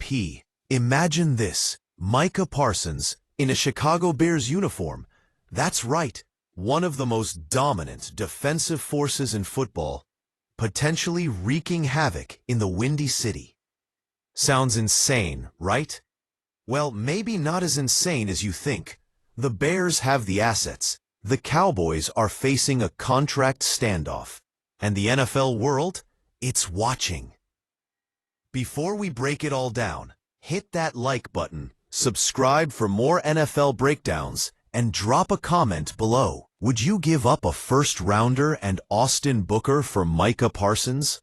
MVP. Imagine this, Micah Parsons in a Chicago Bears uniform. That's right, one of the most dominant defensive forces in football, potentially wreaking havoc in the Windy City. Sounds insane, right? Well, maybe not as insane as you think. The Bears have the assets. The Cowboys are facing a contract standoff. And the NFL world? It's watching. Before we break it all down, hit that like button, subscribe for more NFL breakdowns, and drop a comment below. Would you give up a first-rounder and Austin Booker for Micah Parsons?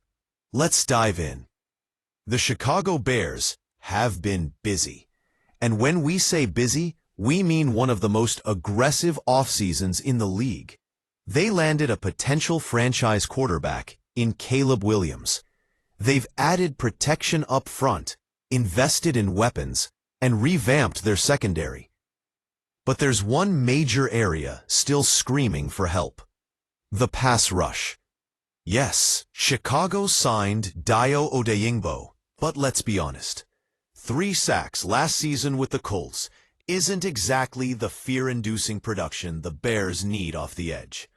Let's dive in. The Chicago Bears have been busy. And when we say busy, we mean one of the most aggressive offseasons in the league. They landed a potential franchise quarterback in Caleb Williams. They've added protection up front, invested in weapons, and revamped their secondary. But there's one major area still screaming for help: the pass rush. Yes, Chicago signed Dayo Odeyingbo, but let's be honest. 3 sacks last season with the Colts isn't exactly the fear-inducing production the Bears need off the edge.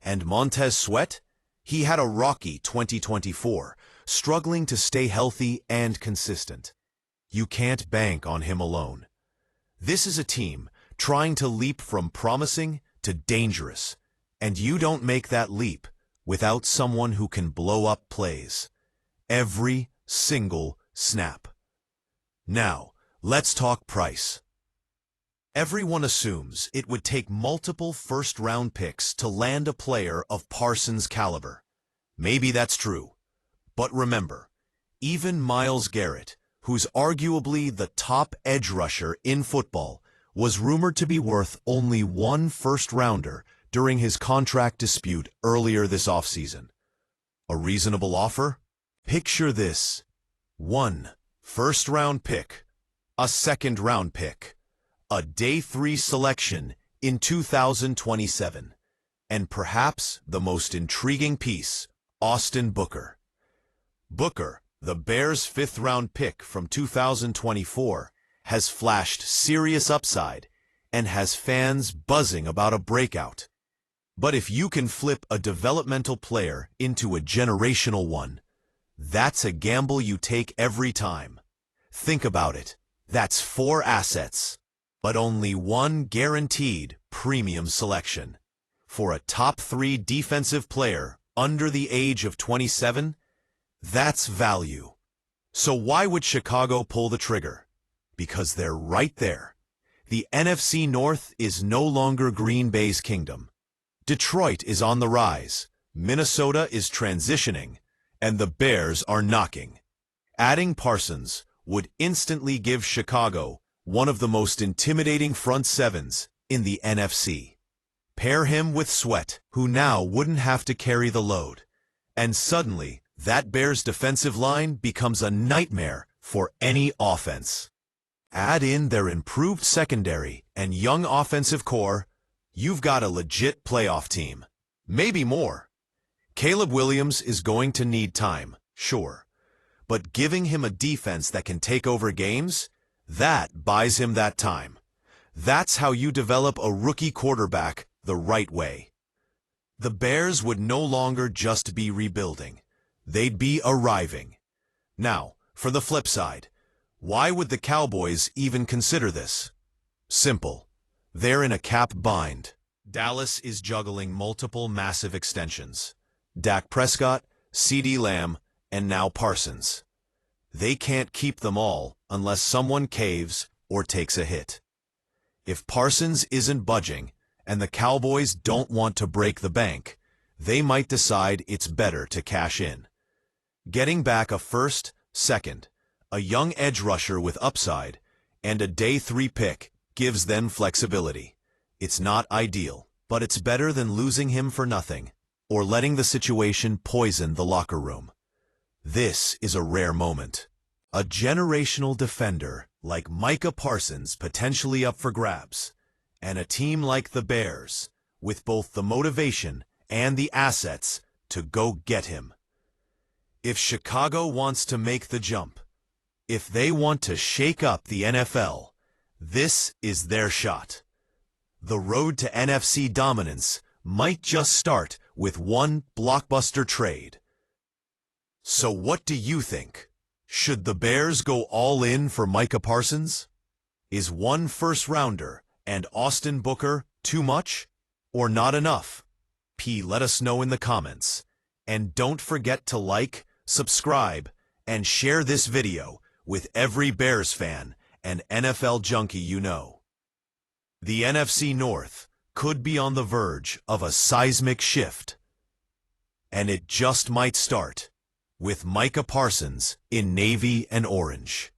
And Montez Sweat? He had a rocky 2024, struggling to stay healthy and consistent. You can't bank on him alone. This is a team trying to leap from promising to dangerous, and you don't make that leap without someone who can blow up plays. Every single snap. Now, let's talk price. Everyone assumes it would take multiple first-round picks to land a player of Parsons' caliber. Maybe that's true. But remember, even Myles Garrett, who's arguably the top edge rusher in football, was rumored to be worth only 1 first-rounder during his contract dispute earlier this offseason. A reasonable offer? Picture this: 1 first-round pick, a second-round pick, a day 3 selection in 2027, and perhaps the most intriguing piece, Austin Booker. Booker, the Bears' 5th-round pick from 2024, has flashed serious upside and has fans buzzing about a breakout. But if you can flip a developmental player into a generational one, that's a gamble you take every time. Think about it. That's 4 assets, but only 1 guaranteed premium selection. For a top 3 defensive player under the age of 27, that's value. So why would Chicago pull the trigger? Because they're right there. The NFC North is no longer Green Bay's kingdom. Detroit is on the rise, Minnesota is transitioning, and the Bears are knocking. Adding Parsons would instantly give Chicago one of the most intimidating front sevens in the NFC. Pair him with Sweat, who now wouldn't have to carry the load. And suddenly, that Bears defensive line becomes a nightmare for any offense. Add in their improved secondary and young offensive core, you've got a legit playoff team. Maybe more. Caleb Williams is going to need time, sure. But giving him a defense that can take over games, that buys him that time. That's how you develop a rookie quarterback the right way. The Bears would no longer just be rebuilding. They'd be arriving. Now, for the flip side, why would the Cowboys even consider this? Simple. They're in a cap bind. Dallas is juggling multiple massive extensions. Dak Prescott, CeeDee Lamb, and now Parsons. They can't keep them all unless someone caves or takes a hit. If Parsons isn't budging and the Cowboys don't want to break the bank, they might decide it's better to cash in. Getting back a first, second, a young edge rusher with upside, and a day 3 pick gives them flexibility. It's not ideal, but it's better than losing him for nothing or letting the situation poison the locker room. This is a rare moment. A generational defender like Micah Parsons potentially up for grabs, and a team like the Bears with both the motivation and the assets to go get him. If Chicago wants to make the jump, If they want to shake up the NFL, this is their shot. The road to NFC dominance might just start with one blockbuster trade. So what do you think? Should the Bears go all in for Micah Parsons? Is one first-rounder and Austin Booker too much or not enough? Let us know in the comments. And don't forget to like, subscribe, and share this video with every Bears fan and NFL junkie you know. The NFC North could be on the verge of a seismic shift. And it just might start with Micah Parsons in navy and orange.